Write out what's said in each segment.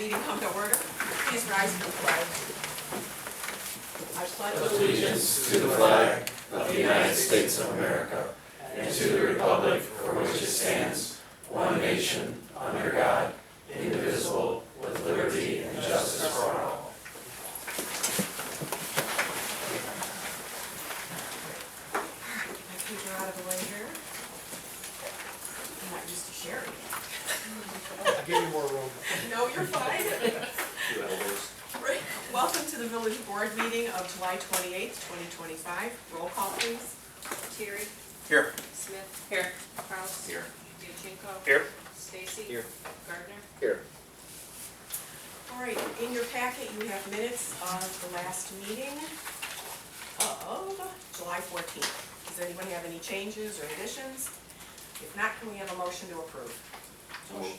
meeting come to order. Please rise for the pledge. I pledge Allegiance to the flag of the United States of America and to the republic for which it stands, one nation, under God, indivisible, with liberty and justice for all. My paper out of the way here. I'm not used to sharing. I'll give you more room. No, you're fine. Right. Welcome to the Village Board meeting of July 28th, 2025. Roll call, please. Terry. Here. Smith. Here. Kraus. Here. Beecher. Here. Stacy. Here. Gardner. Here. All right, in your packet you have minutes of the last meeting of July 14th. Does anyone have any changes or additions? If not, can we have a motion to approve? Okay.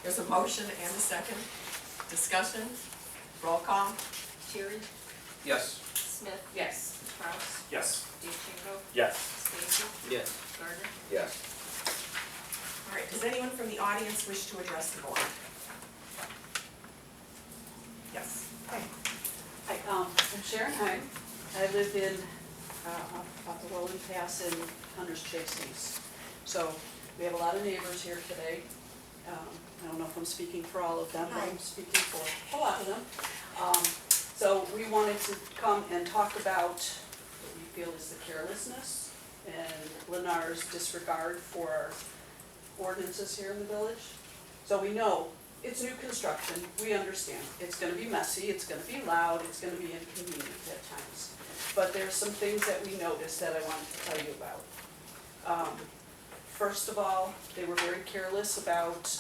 There's a motion and a second. Discussion. Roll call. Terry. Yes. Smith. Yes. Kraus. Yes. Beecher. Yes. Stacy. Yes. Gardner. Yes. All right, does anyone from the audience wish to address the board? Yes. Okay. Hi, I'm Sharon Hine. I live in, off the Rolling Pass in Hunter's Chase East. So we have a lot of neighbors here today. I don't know if I'm speaking for all of them, but I'm speaking for a lot of them. So we wanted to come and talk about what we feel is the carelessness and Lennar's disregard for our ordinances here in the village. So we know it's new construction, we understand. It's gonna be messy, it's gonna be loud, it's gonna be inconvenient at times. But there's some things that we noticed that I wanted to tell you about. First of all, they were very careless about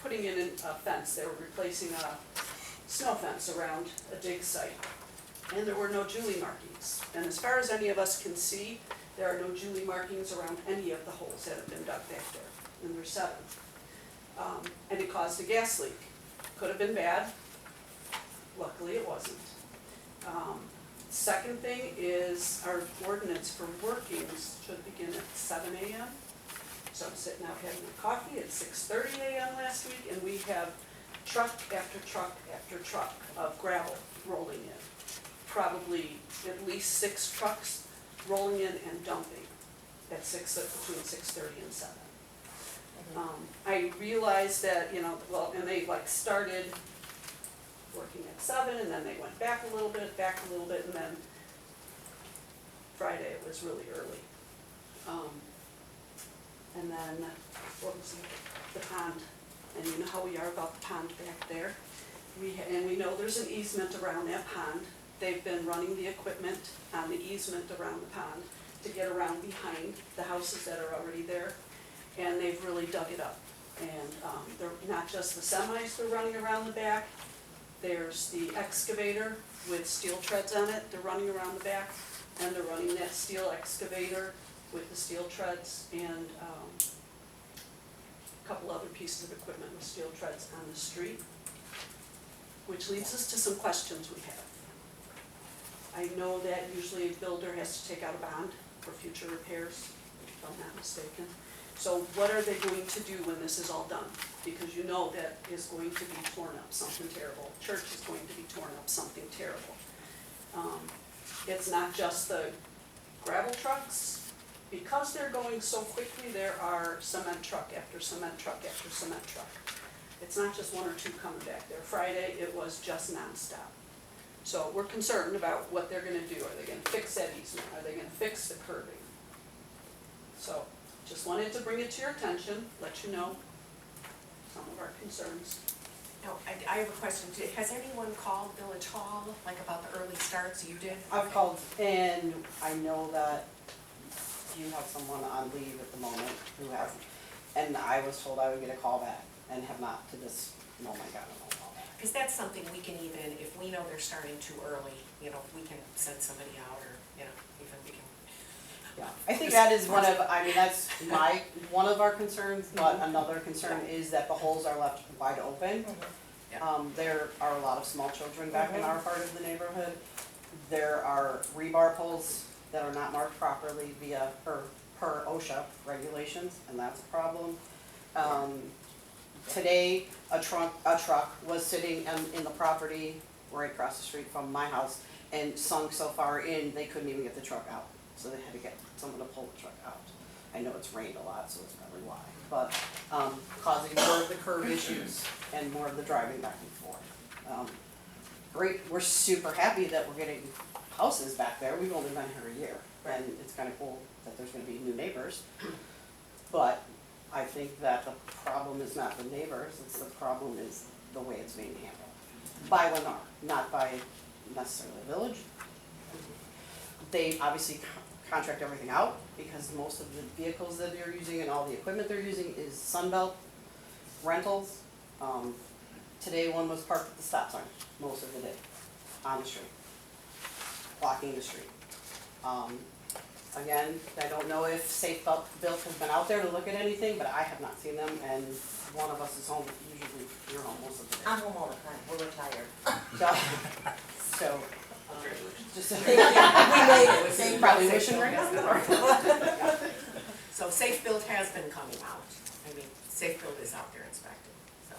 putting in a fence. They were replacing a snow fence around a dig site. And there were no Julie markings. And as far as any of us can see, there are no Julie markings around any of the holes that have been dug back there. And there's 7. And it caused a gas leak. Could have been bad. Luckily it wasn't. Second thing is our ordinance for workings should begin at 7 a.m. So I'm sitting out having a coffee at 6:30 a.m. last week, and we have truck after truck after truck of gravel rolling in. Probably at least 6 trucks rolling in and dumping at between 6:30 and 7. I realized that, and they started working at 7, and then they went back a little bit, and then Friday it was really early. And then, what was it? The pond, and you know how we are about the pond back there. And we know there's an easement around that pond. They've been running the equipment on the easement around the pond to get around behind the houses that are already there. And they've really dug it up. And they're not just the semis they're running around the back. There's the excavator with steel treads on it. They're running around the back. And they're running that steel excavator with the steel treads and a couple other pieces of equipment with steel treads on the street. Which leads us to some questions we have. I know that usually a builder has to take out a bond for future repairs, if I'm not mistaken. So what are they going to do when this is all done? Because you know that is going to be torn up, something terrible. Church is going to be torn up, something terrible. It's not just the gravel trucks. Because they're going so quickly, there are cement truck after cement truck after cement truck. It's not just 1 or 2 coming back there. Friday, it was just nonstop. So we're concerned about what they're gonna do. Are they gonna fix that easement? Are they gonna fix the curbing? So, just wanted to bring it to your attention, let you know some of our concerns. Now, I have a question. Has anyone called Village Hall, about the early starts? You did? I've called, and I know that you have someone on leave at the moment who has, and I was told I would get a call back, and have not to this moment gotten a call back. Because that's something we can even, if we know they're starting too early, we can send somebody out, or, even we can. Yeah, I think that is that's one of our concerns, but another concern is that the holes are left wide open. There are a lot of small children back in our part of the neighborhood. There are rebar poles that are not marked properly per OSHA regulations, and that's a problem. Today, a truck was sitting in the property right across the street from my house and sunk so far in, they couldn't even get the truck out. So they had to get someone to pull the truck out. I know it's rained a lot, so it's probably why, but, causing more of the curb issues and more of the driving back and forth. Great, we're super happy that we're getting houses back there. We've only been here a year, and it's kinda cool that there's gonna be new neighbors. But I think that the problem is not the neighbors, the problem is the way it's being handled. By Lennar, not by necessarily the village. They obviously contract everything out, because most of the vehicles that they're using and all the equipment they're using is Sunbelt rentals. Today, one was parked at the stop sign, most of the day, on the street, blocking the street. Again, I don't know if Safe Built has been out there to look at anything, but I have not seen them, and one of us is home, usually you're home most of the day. I'm home all the time, we're retired. So, just. We made it, same Probably Safe wishing Built right has now. been- So Safe Build has been coming out. I mean, Safe Build is out there inspecting, so.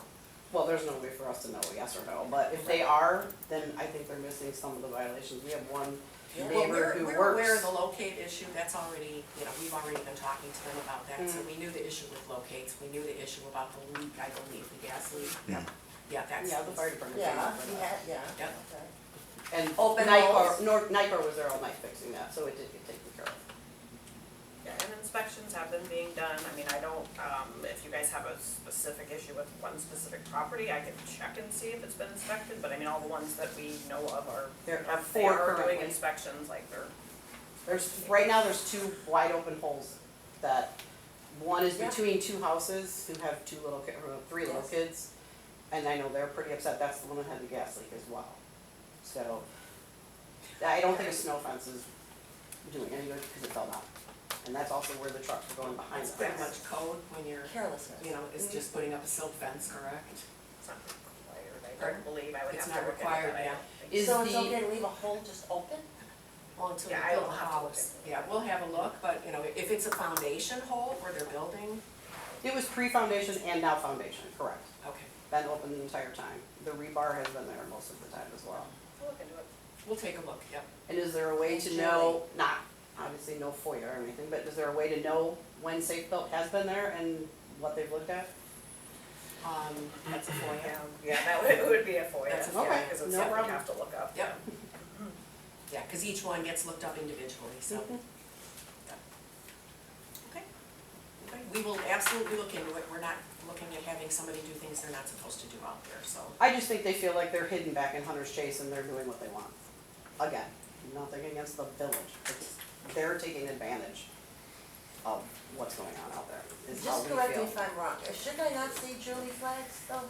Well, there's no way for us to know yes or no, but if they are, then I think they're missing some of the violations. We have one Yeah. Well, neighbor who we're aware of works. the locate issue, that's already, we've already been talking to them about that, so we knew the issue with locates, we knew the issue about the leak, I believe, the gas leak. Yeah, that's. Yeah, the fire department. Yeah, came up for that. yeah, Yep. okay. And Open Nycor was there all night fixing that, so it did get taken care of. Yeah, and inspections have been being done, I mean, I don't, if you guys have a specific issue with one specific property, I can check and see if it's been inspected, but I mean, all the ones that we know of are, There are they 4 are doing currently. inspections, like they're, Right now, there's 2 wide open holes that, one is Yeah. between 2 houses who have 3 little Yes. kids. And I know they're pretty upset, that's the one that had the gas leak as well. So, I don't think a snow fence is doing any good because it fell down. And that's also where the trucks are going behind It's the pretty fence. much code when you're, Carelessness. it's just putting up a silt fence, correct? it's not required, I Pardon? don't believe, I would It's have not to look at required, it, but I yeah. don't think. Is So it's the- okay to leave a hole just open? Well, until Yeah, they I build will a have to look house. at it. Yeah, we'll have a look, but, if it's a foundation hole where they're building, It was pre-foundation and now foundation, correct. okay, Been open the entire time. The rebar has been there most of the time as well. I'll look into it. we'll take a look, yep. And is there a way to know, not, obviously no FOIA or anything, but is there a way to know when Safe Built has been there and what they've looked at? That's a FOIA. Yeah, that would, it would be a FOIA, That's a yeah, FOIA. because it's No something you problem. have to look up. Yep. Yeah, because each one gets looked up individually, so. Mhm. Okay. Okay, we will absolutely look into it. We're not looking at having somebody do things they're not supposed to do out there, so. I just think they feel like they're hidden back in Hunter's Chase and they're doing what they want. Again, nothing against the village, it's, they're taking advantage of what's going on out there, is how Just we correct me feel. if I'm wrong, should I not see Julie flags though?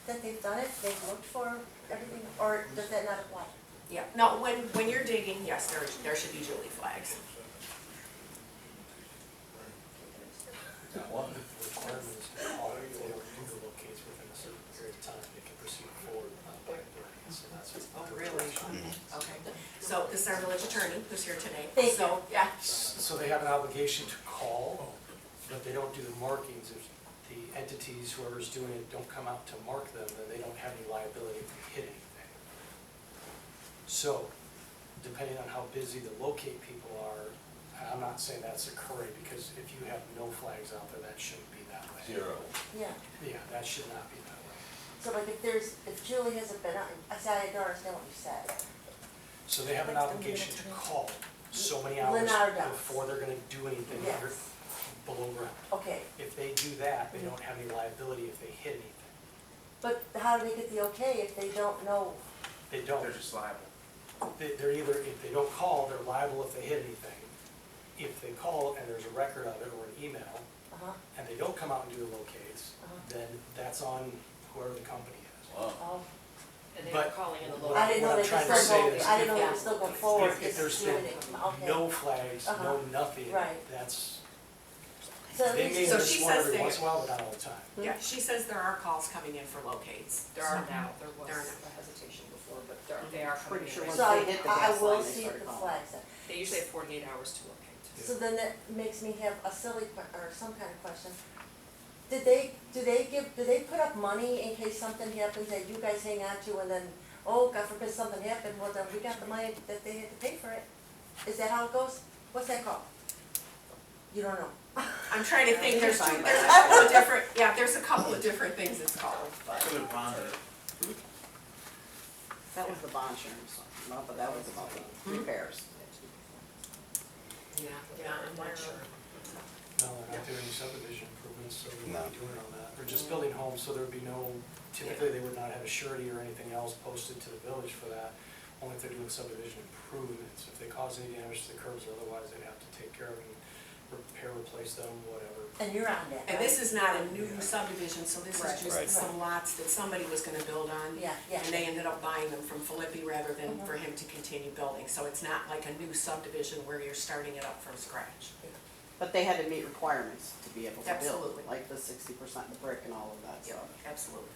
That they've done it, they've looked for everything, or does that not apply? Yeah, no, when you're digging, yes, there should be Julie flags. One requirement is to call if they don't do the locates within a certain period of time, they can proceed forward by variance, so that's what. Oh, really? Okay, so this is our village attorney who's here today. Thank So, yeah, So they have an obligation to call, but they don't do the markings. If the entities, whoever's doing it, don't come out to mark them, then they don't have any liability if they hit anything. So, depending on how busy the locate people are, and I'm not saying that's occurring, because if you have no flags out there, that shouldn't be that way. Zero. Yeah, Yeah, that should not be that way. so like if Julie hasn't been on, I said, I don't understand what you said. So they have an obligation to call so many hours Leonardo does. before they're gonna do anything Yes. under, below ground. Okay, If they do that, they don't have any liability if they hit anything. but how do they get the okay if they don't know? They don't. They're just liable. They're either, if they don't call, they're liable if they hit anything. If they call and there's a record of it or an email, Uh-huh, and they don't come out and do the locates, then that's on whoever the company is. Wow. oh, And they But were calling in the what local. I didn't know I'm they trying could to still say go, is I didn't know they Yeah. could still go forward, If just there's doing been it, okay. no flags, no Uh-huh. nothing, Right. that's, So at they may least, So miss she one says every they- once in a while, but not all the time. yeah, she says there are calls coming in for locates. There are now, there was There are a hesitation before, but they are coming Pretty in sure right once so now. they hit the I gas will line, they see started the calling. flags then. They usually have 48 hours to locate. So then that makes me have a silly, or some kind of question. do they put up money in case something happens that you guys hang on to and then, oh, God forbid something happened, well, then we got the money that they had to pay for it? Is that how it goes? What's that called? You don't know? I'm trying to think, there's a Fine. couple of different, yeah, there's a couple of different things it's called, but. That was the bond insurance, no, but that was about the repairs. Yeah, I'm not sure. No, they're not doing any subdivision improvements, so we No. won't be doing it on that. They're just building homes, so there'd be no, typically they would not have a surety or anything else posted to the village for that, only if they're doing subdivision improvements. If they cause any damage to the curbs, otherwise they'd have to take care of it, repair, replace them, whatever. And you're on that, And right? this is not a new subdivision, so this Right. is just Right. some lots that somebody was gonna build on. Yeah, yeah. And they ended up buying them from Filippi rather than Mhm. for him to continue building. So it's not like a new subdivision where you're starting it up from scratch. But they had to meet requirements to be able to build, Absolutely. like the 60% brick and all of that Yeah, stuff. absolutely.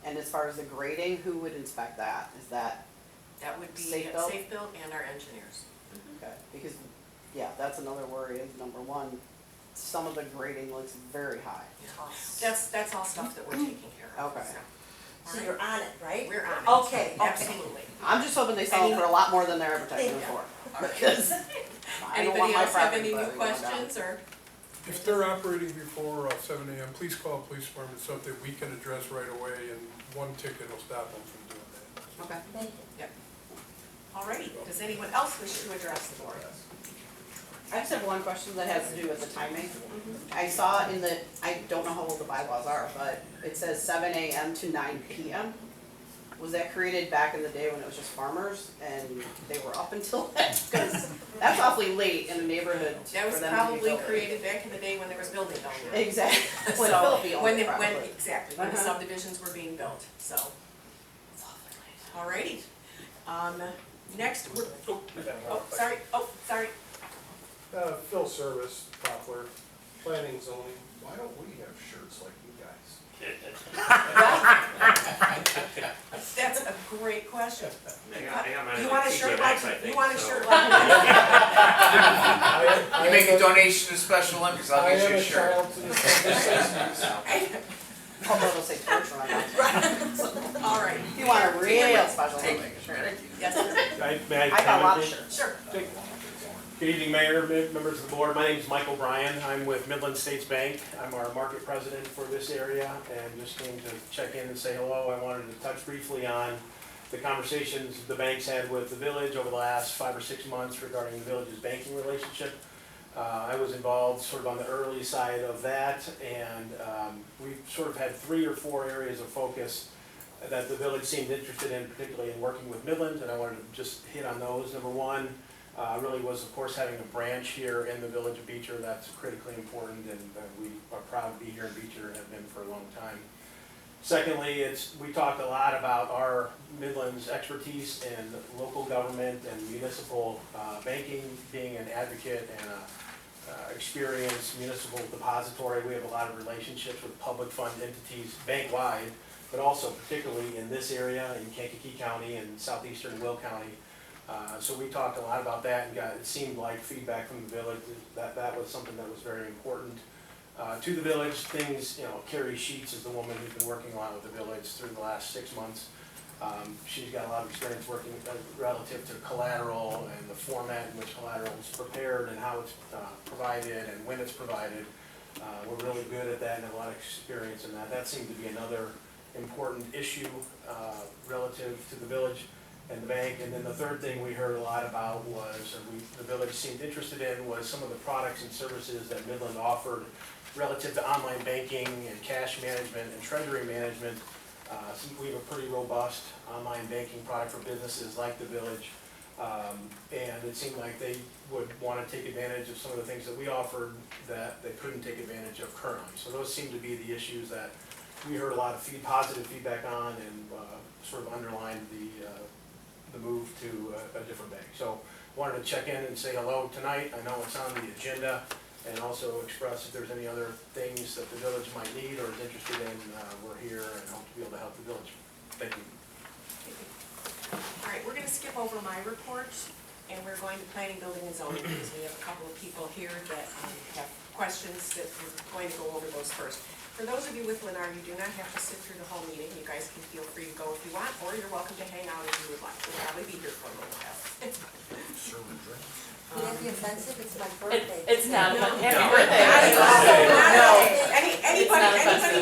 And as far as the grading, who would inspect that? Is that, That would be Safe Built? Safe Built and our engineers. okay, because, yeah, that's another worry is number one, some of the grading looks very high. That's all stuff that we're taking care of. Okay. So. So you're on it, right? We're on it. Okay, okay. Absolutely. I'm just hoping they sell them for a lot more than they're advertising Thank for. Because I don't want Anybody my else have property any new value going down. questions or? If they're operating before 7 AM, please call the police department, something we can address right away, and one ticket will stop them from doing that. Okay. Thank you. Alrighty, does anyone else wish to address the board? I just have one question that has to do with the timing. I saw in the, I don't know how old the bylaws are, but it says 7 AM to 9 PM. Was that created back in the day when it was just farmers and they were up until then? Because that's awfully late in a neighborhood That for was them to be probably building. created back in the day when there was building going on. Exactly. When So, Philippi owned when it, the- probably. Exactly, when the Uh-huh. subdivisions were being built, so. Alrighty, next, we're, sorry. Phil Service, Poplar, planning zoning, why don't we have shirts like you guys? That's a great question. You You want a shirt like, you want a shirt like? I make a am donation to Special Olympics, I'll I get am you a a shirt. child to the association. Although it'll say torture on it. Alright, If you want a real special Olympic shirt. yes, sir. May I I got a lot comment, of please? shirts. Sure. Good evening, Mayor, members of the board. My name is Michael Bryan. I'm with Midland States Bank. I'm our market president for this area and just came to check in and say hello. I wanted to touch briefly on the conversations the bank's had with the village over the last 5 or 6 months regarding the village's banking relationship. I was involved sort of on the early side of that, and we've sort of had 3 or 4 areas of focus that the village seemed interested in, particularly in working with Midland, and I wanted to just hit on those. Number one, really was, of course, having a branch here in the village of Beecher. That's critically important, and we are proud to be here in Beecher and have been for a long time. Secondly, we talked a lot about our Midland's expertise in local government and municipal banking, being an advocate and a experienced municipal depository. We have a lot of relationships with public fund entities bank-wide, but also particularly in this area, in Kankakee County and southeastern Will County. So we talked a lot about that and it seemed like feedback from the village that was something that was very important to the village. Things, Carrie Sheets is the woman who's been working a lot with the village through the last 6 months. She's got a lot of experience working relative to collateral and the format in which collateral is prepared and how it's provided and when it's provided. We're really good at that and have a lot of experience in that. That seemed to be another important issue relative to the village and the bank. And then the third thing we heard a lot about was, the village seemed interested in, was some of the products and services that Midland offered relative to online banking and cash management and treasury management. We have a pretty robust online banking product for businesses like the village. And it seemed like they would want to take advantage of some of the things that we offered that they couldn't take advantage of currently. So those seem to be the issues that we heard a lot of positive feedback on and sort of underlined the move to a different bank. So wanted to check in and say hello tonight. I know it's on the agenda, and also express if there's any other things that the village might need or is interested in. We're here and hope to be able to help the village. Thank you. All right, we're gonna skip over my report, and we're going to planning, building, and zoning, because we have a couple of people here that have questions that we're going to go over those first. For those of you with Lennar, you do not have to sit through the whole meeting. You guys can feel free to go if you want, or you're welcome to hang out if you would like. We'll probably be here for a little while. Would that be offensive? It's my birthday. It's not, but happy Not birthday. at all. No. Anybody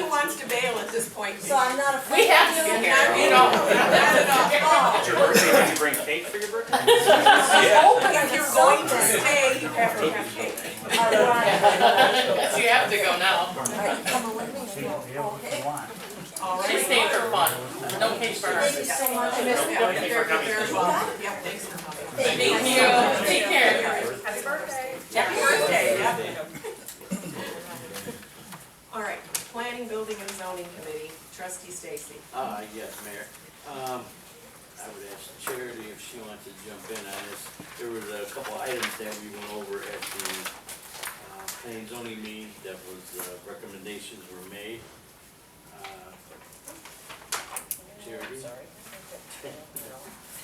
who wants to bail at this point. So I'm not a. We have to be here, you know. Not at all. It's your birthday, did you bring cake for your birthday? If you're going to stay, you have to have cake. So you have to go now. Alright, come on with me. Okay. All right. She's staying for fun. No cake for her. Thank you so much. Yeah, Thank you for coming. you're very welcome. Yep, thanks for coming. Thank you. Take care. Happy birthday. Happy birthday, yep. All right, Planning, Building, and Zoning Committee, Trustee Stacy. Yes, Mayor. I would ask Charity if she wants to jump in on this. There was a couple items that we went over at the planning zoning meeting that was, recommendations were made. Charity? Sorry.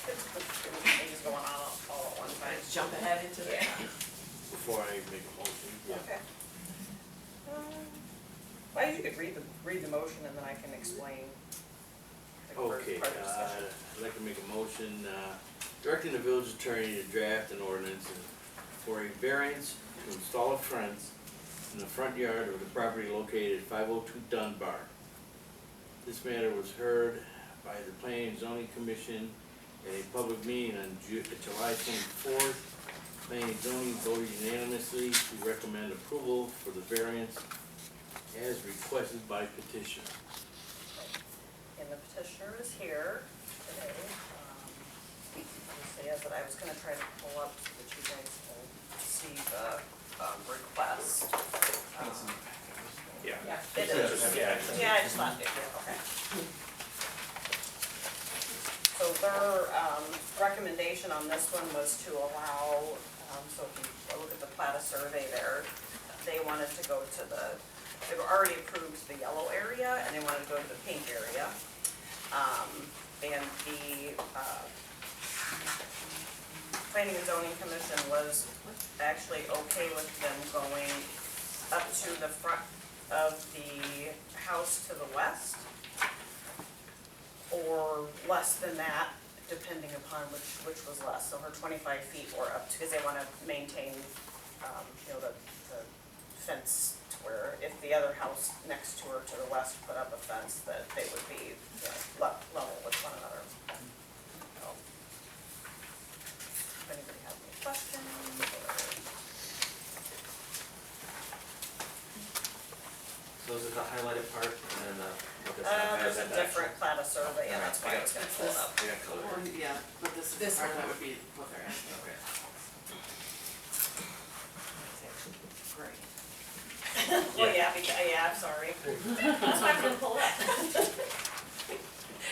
Things going on all at one time. Jump ahead into the. Before I make a motion. Okay. Well, you could read the motion and then I can explain the first Okay, part of the discussion. I'd like to make a motion, directing the village attorney to draft an ordinance for a variance to install a fence in the front yard of the property located at 502 Dunbar. This matter was heard by the Planning and Zoning Commission at a public meeting on July 24th. Planning and Zoning voted unanimously to recommend approval for the variance as requested by petition. And the petitioner is here today. Say as that I was gonna try to pull up so that you guys can see the request. Yeah. It is. Yeah, I just thought it, okay. So their recommendation on this one was to allow, so if you look at the plat of survey there, they wanted to go to they were already approved the yellow area and they wanted to go to the pink area. And the Planning and Zoning Commission was actually okay with them going up to the front of the house to the west, or less than that, depending upon which was less, so her 25 feet or up, because they want to maintain, the fence to where if the other house next to her to the west put up a fence, that they would be, level with one another. So, if anybody has any questions, So is it the highlighted part and then there's a different plat of survey, and that's why I was gonna pull it up. Yeah, but this This part one. that would be what they're asking. Okay. Great. Well, yeah, I'm sorry. That's why I'm gonna pull it up. It's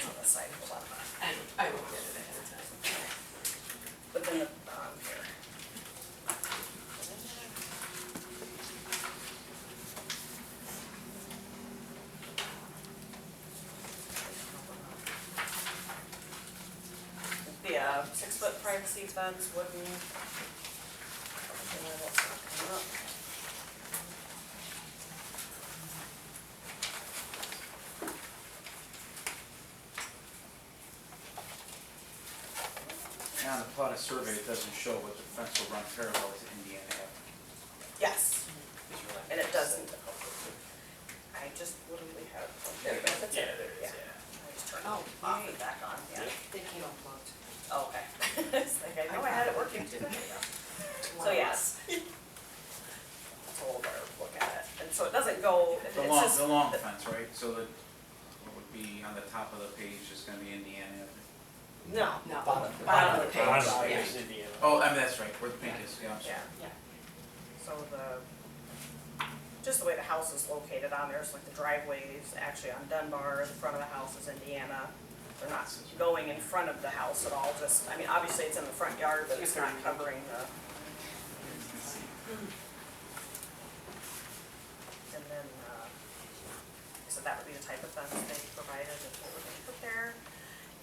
on the side, hold on. I will get it ahead of time. But then here. Yeah, 6-foot privacy fence, wooden. That's not coming up. And on the plot of survey, it doesn't show what the fence will run parallel to Indiana Avenue. Yes, and it doesn't. I just literally have, there you go. That's it. there it is, yeah. I just turned it off and back on, yeah. They came unplugged. Oh, okay. It's like, I know I had it working too. So yes. That's a little better look at it. And so it doesn't go, it says. The long fence, right? So that what would be on the top of the page is gonna be Indiana Avenue. No. No, Bottom. bottom of the page. Bottom Yeah. is Indiana. Oh, I mean, that's right, where the pink is, yeah, I'm sorry. Yeah. So just the way the house is located on there, so like the driveway is actually on Dunbar, the front of the house is Indiana. They're not going in front of the house at all, just, I mean, obviously it's in the front yard, but it's not covering the. And then, so that would be the type of fence they provided, that's what we're gonna put there.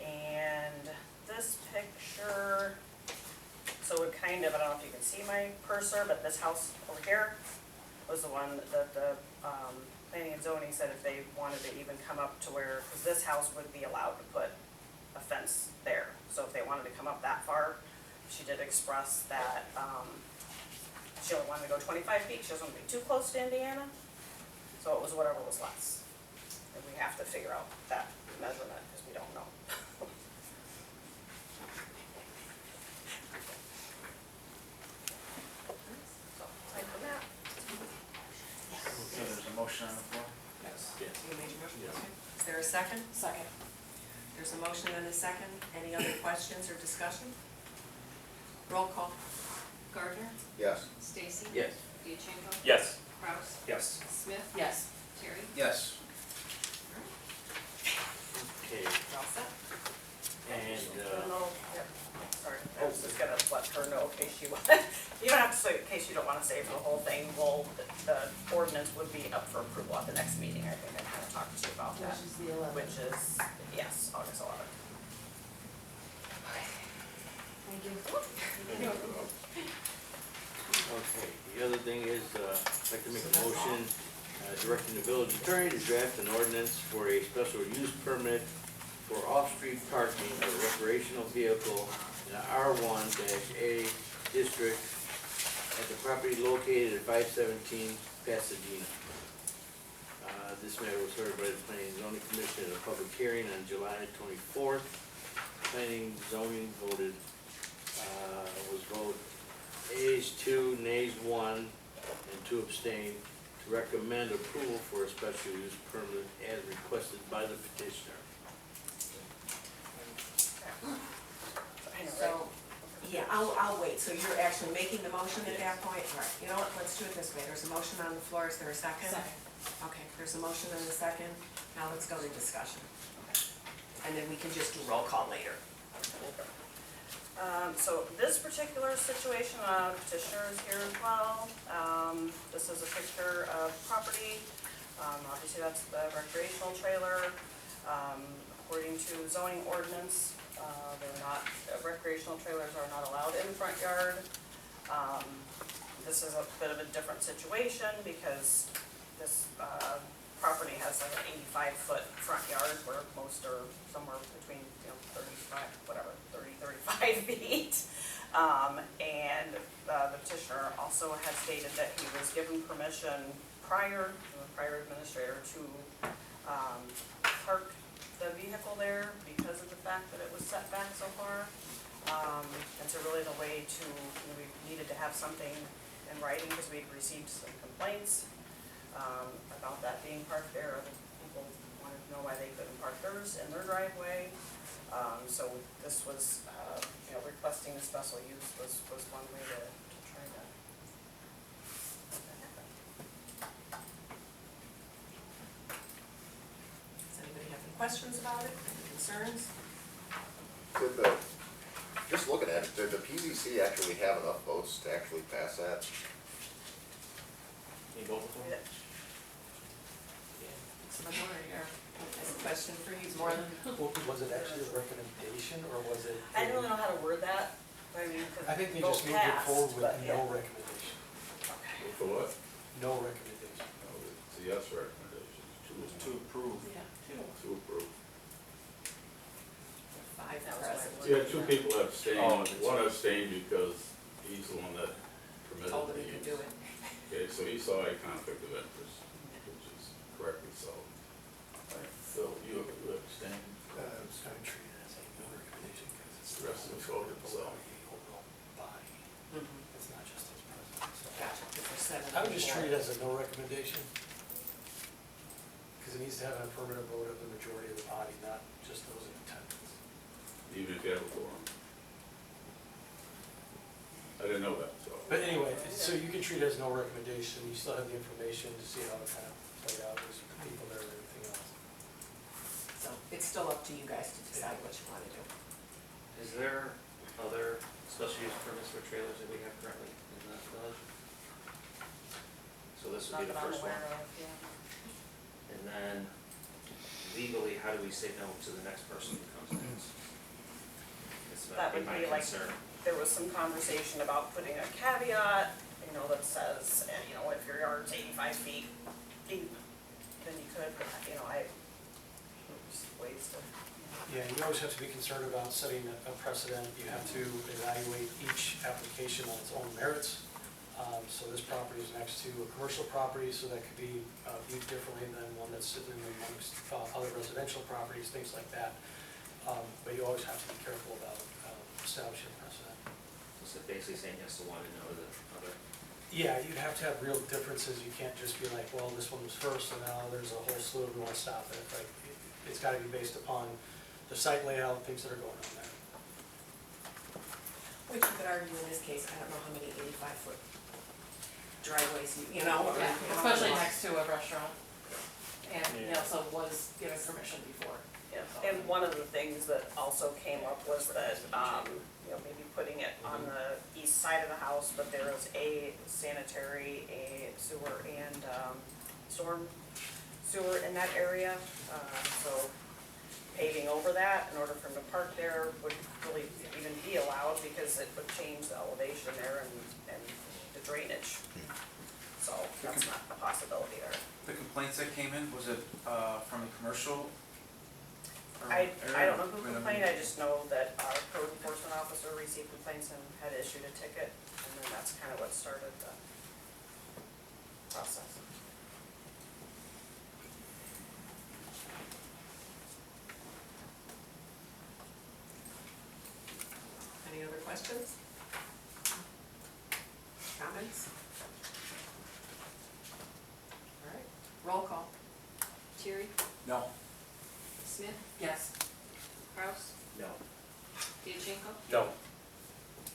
And this picture, so it kind of, I don't know if you can see my cursor, but this house over here was the one that the planning and zoning said if they wanted to even come up to where, because this house would be allowed to put a fence there. So if they wanted to come up that far, she did express that, she only wanted to go 25 feet, she doesn't want to be too close to Indiana. So it was whatever was less. And we have to figure out that measurement, because we don't know. So, aside from that, So there's a motion on the floor? Yes. You made your motion? Okay. Is there a second? Second. There's a motion and a second. Any other questions or discussion? Roll call. Gardner, Yes. Stacy. Yes. Diachenko. Yes. Kraus, Yes. Smith. Yes. Terry. Yes. Okay, You're all set? and, no, yeah, sorry, I was just gonna let her know in case you want, you don't have to say, in case you don't wanna say for the whole thing, well, the ordinance would be up for approval at the next meeting, I think I kinda talked to you about that. Which is the 11th. Which is, yes, August 11th. Thank you. okay, the other thing is, I'd like to make a motion, directing the village attorney to draft an ordinance for a special use permit for off-street parking of a recreational vehicle in the R1-A district at the property located at 517 Pasadena. This matter was heard by the Planning and Zoning Commission at a public hearing on July 24th. Planning and Zoning voted, was voted ayes 2, nays 1, and 2 abstained to recommend approval for a special use permit as requested by the petitioner. So, yeah, I'll wait. So you're actually making the motion at that point? All right, you know what, let's do it this way. There's a motion on the floor. Is there a second? Second. Okay, there's a motion and a second. Now let's go to discussion. And then we can just do roll call later. So this particular situation, petitioner is here as well. This is a picture of property. Obviously that's the recreational trailer. According to zoning ordinance, recreational trailers are not allowed in the front yard. This is a bit of a different situation because this property has like an 85-foot front yard where most are somewhere between, 35 feet. And the petitioner also has stated that he was given permission prior, from the prior administrator to park the vehicle there because of the fact that it was set back so far. And so really the way to, we needed to have something in writing because we'd received some complaints about that being parked there. Other people wanted to know why they couldn't park theirs in their driveway. So this was, requesting a special use was one way to try to make that happen. Does anybody have any questions about it, any concerns? Just looking at it, did the PZC actually have enough votes to actually pass that? Can you go with Yeah. them? It's a minority, or, that's a question for you, more than. Was it actually a recommendation, or was it? I don't really know how to word that, I mean, because I think they vote just moved it passed, forward with but yeah. no recommendation. Okay. For what? No recommendation. It's a yes recommendation. To approve. Yeah. To approve. Five That was present. my Yeah, two people abstained, Oh, that's one right. abstained because he's the one that permitted Told the him he could use. do it. Okay, so he saw a conflict of interest, which is correctly so. Phil, you abstained, It's kind of treated as a no recommendation because it's. The rest of us voted, so. Overall body, Mhm. it's not just as president, so. Gotcha, because there's seven. I would just before. treat it as a no recommendation. Because it needs to have an affirmative vote of the majority of the body, not just those in attendance. even if you have a quorum. I didn't know that, so. But anyway, so you can treat it as no recommendation, you still have the information to see how it kind of played out, there's people there and everything else. So it's still up to you guys to decide what you want to do. Is there other special use permits for trailers that we have currently in the village? So this would be Not the that I'm first one. aware of, yeah. And then legally, how do we say no to the next person who comes next? That would my be like, concern. there was some conversation about putting a caveat, that says, if your yard's 85 feet, deep than you could, but, you know, there's ways to. Yeah, you always have to be concerned about setting a precedent. You have to evaluate each application on its own merits. So this property is next to a commercial property, so that could be viewed differently than one that's sitting amongst other residential properties, things like that. But you always have to be careful about establishing a precedent. So basically saying yes to one and no to the other. Yeah, you'd have to have real differences. You can't just be like, well, this one was first, and now there's a whole slew, we want to stop it. Like, it's got to be based upon the site layout, things that are going on there. Which you could argue in this case, I don't know how many 85-foot driveways you know. or, Yeah, you know, especially how much. next to a restaurant. And he also was given permission before. Yeah, and one of the things that also came up was that, you know, maybe putting it on the east side of the house, but there is a sanitary, a sewer, and, storm sewer in that area. So paving over that in order for him to park there would really even be allowed because it would change the elevation there and the drainage. So that's not a possibility there. The complaints that came in, was it, from the commercial? I don't know who complained, I just know that our code enforcement officer received complaints and had issued a ticket, and then that's kind of what started the process. Any other questions? Comments? All right, roll call. Terry, No. Smith, Yes. Kraus, No. Diachenko, No.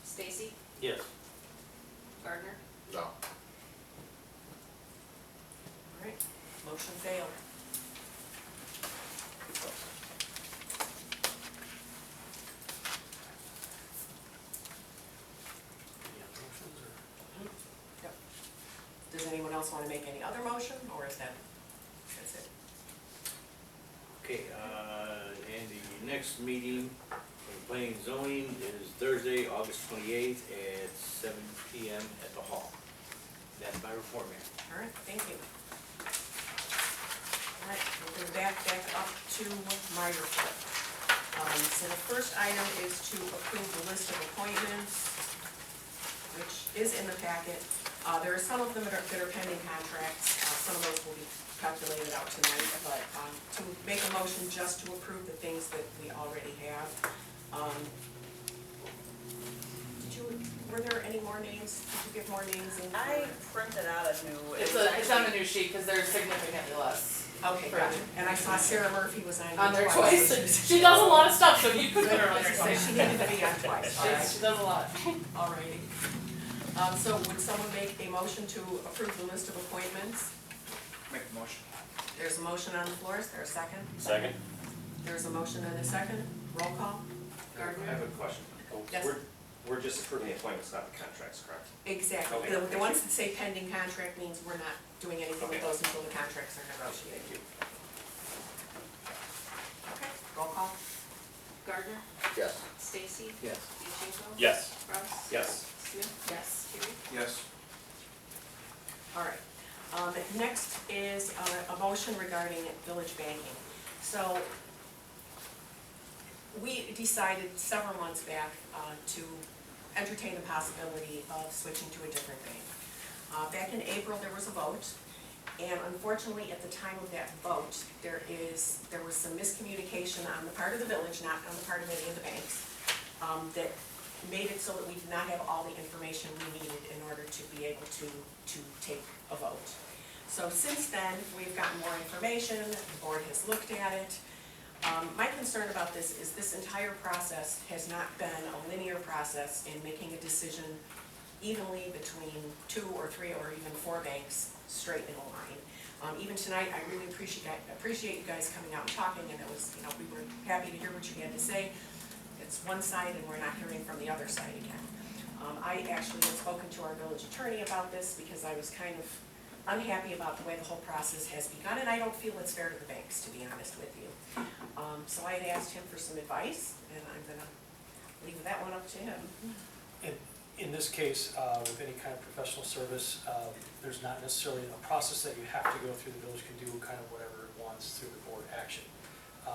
Stacy, Yes. Gardner, No. All right, motion failed. Any other motions, or? Yep. Does anyone else want to make any other motion, or is that's it? Okay, and the next meeting for planning and zoning is Thursday, August 28th at 7 PM at the hall. That's my report, Mayor. All right, thank you. All right, we'll go back up to my report. So the first item is to approve the list of appointments, which is in the packet. There are some of them that are pending contracts. Some of those will be calculated out tonight, but to make a motion just to approve the things that we already have. Were there any more names? Did you give more names in? I printed out a new. It's on the new sheet because there's significantly less. Okay, gotcha. And I saw Sarah Murphy was On there so twice. She does a lot of stuff, so you could put her on there So twice. she needed to be on twice, all right. She does a lot. Alrighty. So would someone make a motion to approve the list of appointments? Make the motion. There's a motion on the floor, is there a second? Second. There's a motion and a second, roll call? I have a question. Yes. We're just approving the appointments, not the contracts, correct? Exactly, Okay, the thank ones you. that say pending contract means we're not doing anything with Okay. those until the contracts are negotiated. Thank you. Okay, roll call? Gardner, Yes. Stacy, Yes. Diachenko. Yes. Kraus. Yes. Smith. Yes. Terry. Yes. All right. Next is a motion regarding village banking. So we decided several months back to entertain the possibility of switching to a different bank. Back in April, there was a vote, and unfortunately, at the time of that vote, there was some miscommunication on the part of the village, not on the part of any of the banks, that made it so that we did not have all the information we needed in order to be able to take a vote. So since then, we've gotten more information, the board has looked at it. My concern about this is this entire process has not been a linear process in making a decision evenly between 2 or 3 or even 4 banks straight in a line. Even tonight, I really appreciate you guys coming out and talking, and it was, we were happy to hear what you had to say. It's one side and we're not hearing from the other side again. I actually had spoken to our village attorney about this because I was kind of unhappy about the way the whole process has begun, and I don't feel it's fair to the banks, to be honest with you. So I had asked him for some advice, and I'm gonna leave that one up to him. In this case, with any kind of professional service, there's not necessarily a process that you have to go through. The village can do kind of whatever it wants through the board action.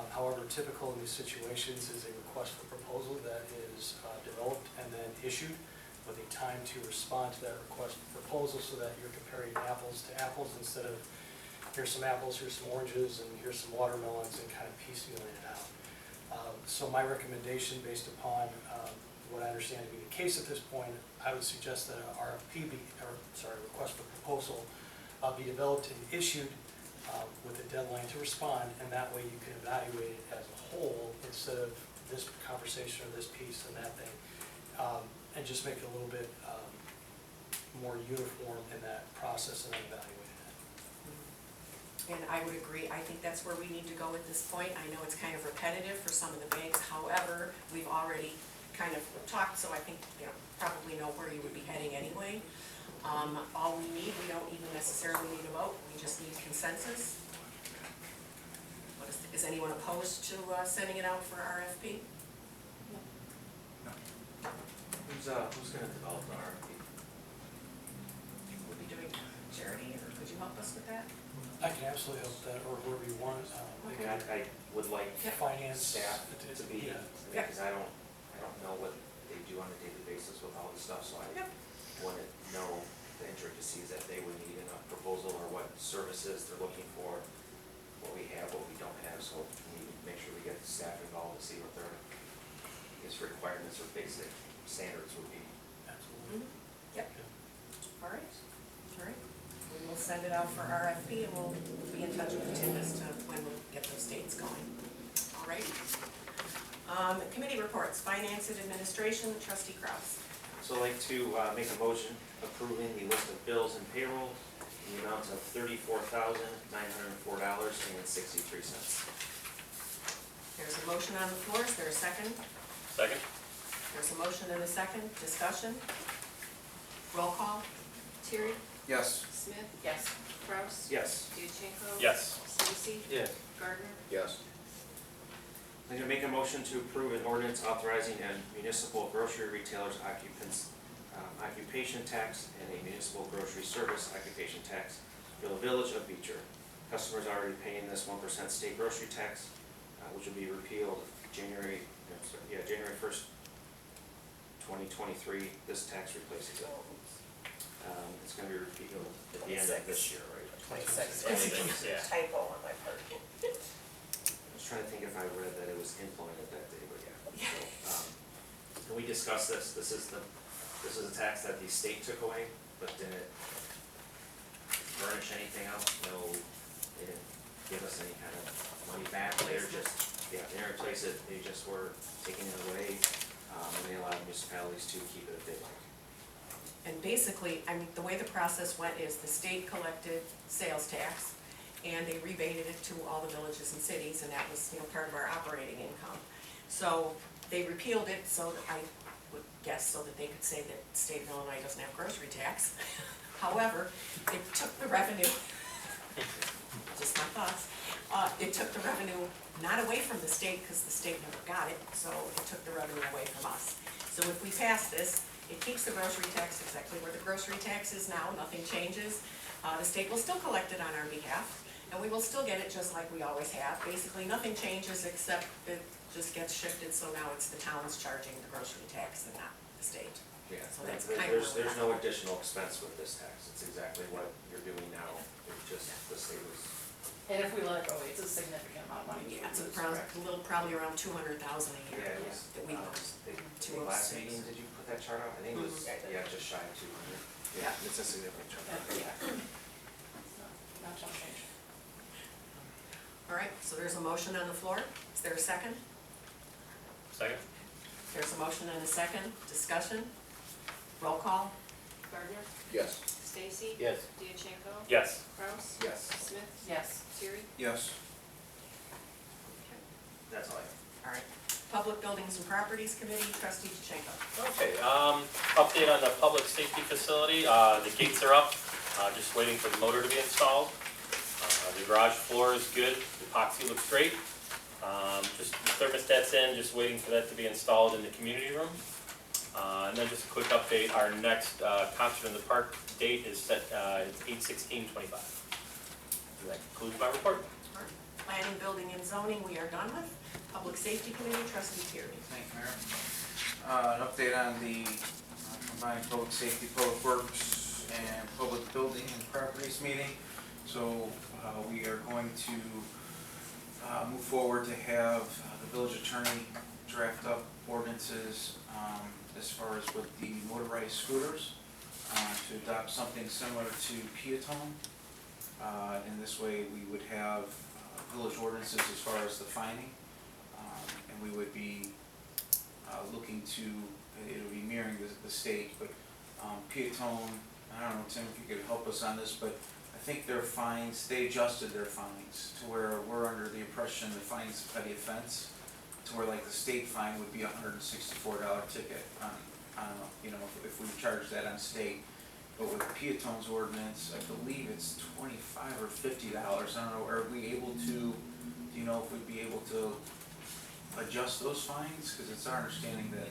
However, typical in these situations is a request for proposal that is developed and then issued with a time to respond to that request for proposal so that you're comparing apples to apples instead of here's some apples, here's some oranges, and here's some watermelons and kind of piecemealing it out. So my recommendation based upon what I understand to be the case at this point, I would suggest that a request for proposal be developed and issued with a deadline to respond, and that way you can evaluate it as a whole instead of this conversation or this piece and that thing, and just make it a little bit more uniform in that process and then evaluate it. And I would agree, I think that's where we need to go at this point. I know it's kind of repetitive for some of the banks, however, we've already kind of talked, so I think, you know, probably know where you would be heading anyway. All we need, we don't even necessarily need a vote, we just need consensus. Is anyone opposed to sending it out for RFP? Who's gonna develop the RFP? We'll be doing charity, or could you help us with that? I can absolutely help that, or whoever you want. I mean, I would like Finance. staff to be, Yeah. because I don't know what they do on a daily basis with all this stuff, so I wouldn't know the intricacies that they would need in a proposal or what services they're looking for, what we have, what we don't have, so we need to make sure we get the staff involved to see what their, I guess, requirements or basic standards would be. Absolutely. Yep. All right, all right. We will send it out for RFP and we'll be in touch with Tim as to when we'll get those dates going. All right. Committee reports, Finance and Administration, Trustee Kraus. So I'd like to make a motion approving the list of bills and payroll in the amount of $34,904.63. There's a motion on the floor, is there a second? Second? There's a motion and a second, discussion. Roll call. Terry? Yes. Smith? Yes. Kraus? Yes. Diachenko? Yes. Stacy? Yes. Gardner? Yes. I'm going to make a motion to approve an ordinance authorizing a municipal grocery retailer's occupation tax and a municipal grocery service occupation tax for the village of Beecher. Customers are already paying this 1% state grocery tax, which will be repealed January 1st, 2023. This tax replaces it. It's going to be repealed at the end of this year, right? 26. Yeah. Typo on my part. I was trying to think if I read that it was implemented that day, but yeah. So, can we discuss this? This is a tax that the state took away, but didn't furnish anything else. No, they didn't give us any kind of money back. They're just, they didn't replace it. They just were taking it away, and they allowed municipalities to keep it if they like. And basically, I mean, the way the process went is the state collected sales tax and they rebated it to all the villages and cities, and that was, you know, part of our operating income. So they repealed it, so I would guess so that they could say that the state of Illinois doesn't have grocery tax. However, it took the revenue, just my thoughts, it took the revenue not away from the state because the state never got it, so it took the revenue away from us. So if we pass this, it keeps the grocery tax exactly where the grocery tax is now, nothing changes. The state will still collect it on our behalf, and we will still get it just like we always have. Basically, nothing changes except it just gets shifted, so now it's the towns charging the grocery tax and not the state. Yeah, So that's kind of where there's we're no at. additional expense with this tax. It's exactly what you're doing now. It's just the state was. And if we let it go, it's a significant amount of money. Yeah, it's probably around 200,000 a year Yeah, it was, that we last meeting, did you put that chart out? I think it was, just shy of 200. Yeah. It's a significant chart. Yeah. Not chump change. All right, so there's a motion on the floor. Is there a second? Second? There's a motion and a second. Discussion? Roll call? Gardner? Yes. Stacy? Yes. Diachenko? Yes. Kraus? Yes, Smith? Yes. Terry? Yes. that's all I have. All right. Public Buildings and Properties Committee, Trustee Diachenko. Okay, update on the public safety facility. The gates are up, just waiting for the motor to be installed. The garage floor is good, the epoxy looks great. Just the thermostat's in, just waiting for that to be installed in the community room. And then just a quick update, our next concert in the park date is set, it's 8/16/25. And that concludes my report. Planning, building, and zoning, we are done with. Public safety committee, trustee Tierney. Thank you, Mayor. An update on the combined public safety, public works, and public building and properties meeting. So we are going to move forward to have the village attorney draft up ordinances as far as with the motorized scooters, to adopt something similar to Peatone. In this way, we would have village ordinances as far as the fining, and we would be looking to, it'll be mirroring the state, but Peatone, I don't know, Tim, if you could help us on this, but I think their fines, they adjusted their fines to where we're under the impression the fine's a petty offense, to where like the state fine would be a $164 ticket on, you know, if we charge that on state. But with Peatone's ordinance, I believe it's $25 or $50. I don't know, are we able to, do you know if we'd be able to adjust those fines? Because it's our understanding that,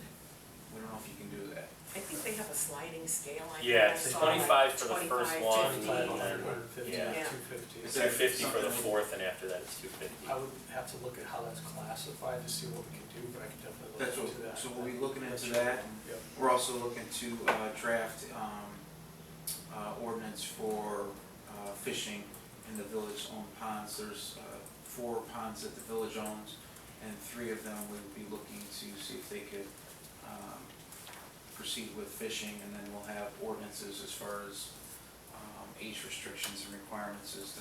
we don't know if you can do that. I think they have a sliding scale. I Yeah, think I it's saw 25 like for the 25, first one, 50. and then, 150, yeah. 250. Is that 250 for the something- fourth, and after that it's 250. I would have to look at how that's classified to see what we can do, but I can definitely That's look what, into that. so we'll be looking into That's that. right. Yep. We're also looking to draft ordinance for fishing in the village-owned ponds. There's 4 ponds that the village owns, and 3 of them we would be looking to see if they could proceed with fishing, and then we'll have ordinances as far as age restrictions and requirements as to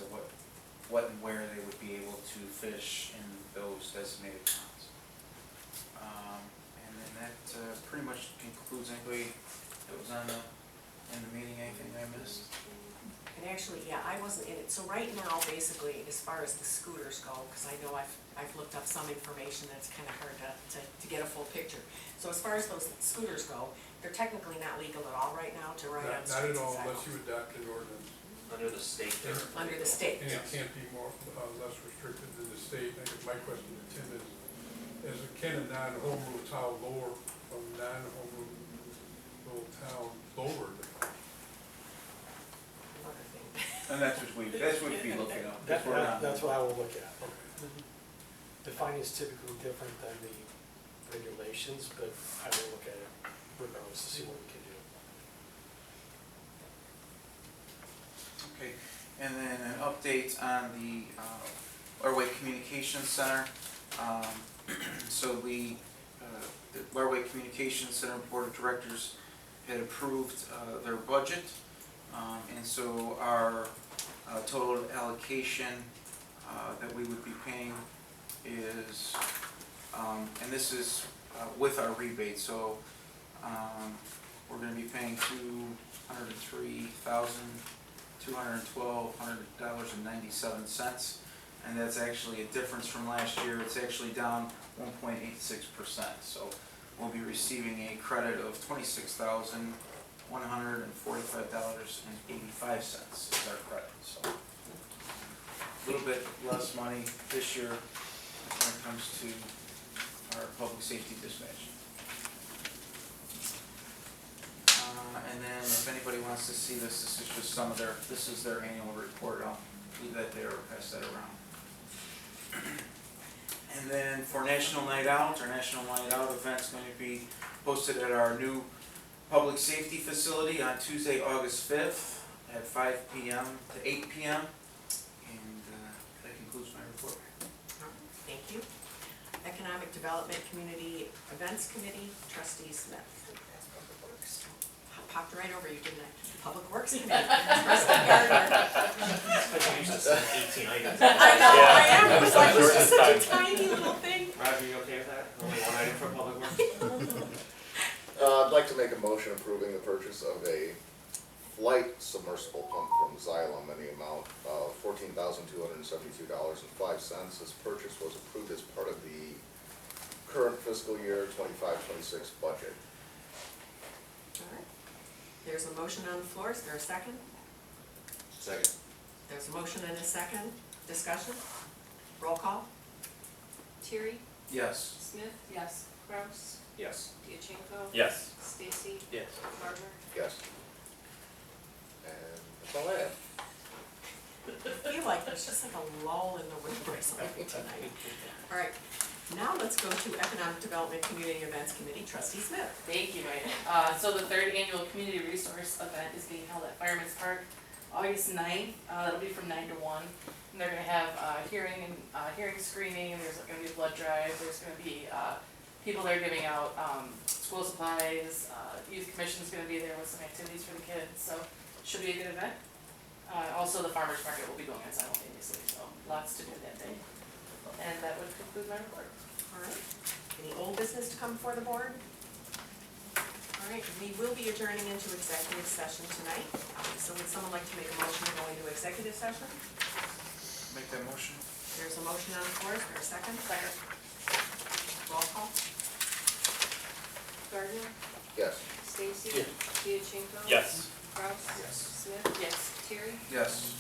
what and where they would be able to fish in those designated ponds. And then that pretty much concludes. Anybody that was in the meeting, anything I missed? And actually, yeah, I wasn't in it. So right now, basically, as far as the scooters go, because I know I've looked up some information that's kind of hard to get a full picture. So as far as those scooters go, they're technically not legal at all right now to ride on Not streets and at all sidewalks. unless you adopt an ordinance. Under the state, they're Under the state. And it can't be more, less restricted than the state. I guess my question to Tim is can a non-home rule town lower, from non-home rule town lower the fine? Another thing. And that's what we'd be looking at. That's what I will look at. The fine is typically different than the regulations, but I will look at it regardless to see what we can do. Okay, and then an update on the Airway Communications Center. So the Airway Communications Center Board of Directors had approved their budget, and so our total allocation that we would be paying is, and this is with our rebate, so we're going to be paying $203,212.97, and that's actually a difference from last year. It's actually down 1.86%. So we'll be receiving a credit of $26,145.85 is our credit. So a little bit less money this year when it comes to our public safety dispatch. And then if anybody wants to see this, this is just some of their, this is their annual report. I'll leave that there or pass that around. And then for National Night Out, our National Night Out event's going to be hosted at our new public safety facility on Tuesday, August 5th at 5 p.m. to 8 p.m. And that concludes my report. Thank you. Economic Development Community Events Committee, Trustee Smith. Popped right over you, didn't I? Public Works Committee, Trustee Gardner. I know, I am. It was like, it was just such a tiny little thing. Roger, you okay with that? Only one item for public works? I'd like to make a motion approving the purchase of a flight submersible pump from Xylem in the amount of $14,272.05. This purchase was approved as part of the current fiscal year 25-26 budget. All right. There's a motion on the floor. Is there a second? Second. There's a motion and a second. Discussion? Roll call? Terry, Yes. Smith, Yes. Kraus, Yes. Diachenko, Yes. Stacy, Yes. Gardner. Yes. And that's all I have. I feel like there's just like a lull in the room or something tonight. All right, now let's go to Economic Development Community Events Committee, Trustee Smith. Thank you, Mayor. So the third annual community resource event is being held at Fireman's Park, August 9th. That'll be from 9 to 1. And they're gonna have hearing screening, there's gonna be a blood drive, there's gonna be people there giving out school supplies, youth commission's gonna be there with some activities for the kids, so should be a good event. Also, the farmer's market will be going on simultaneously, so lots to do that day. And that would conclude my report. All right, any old business to come before the board? All right, we will be adjourning into executive session tonight. So would someone like to make a motion to go into executive session? Make that motion? There's a motion on the floor, is there a second? Second. Roll call? Gardner, Yes. Stacy, Diachenko. Yes. Kraus. Yes. Smith. Yes. Terry. Yes.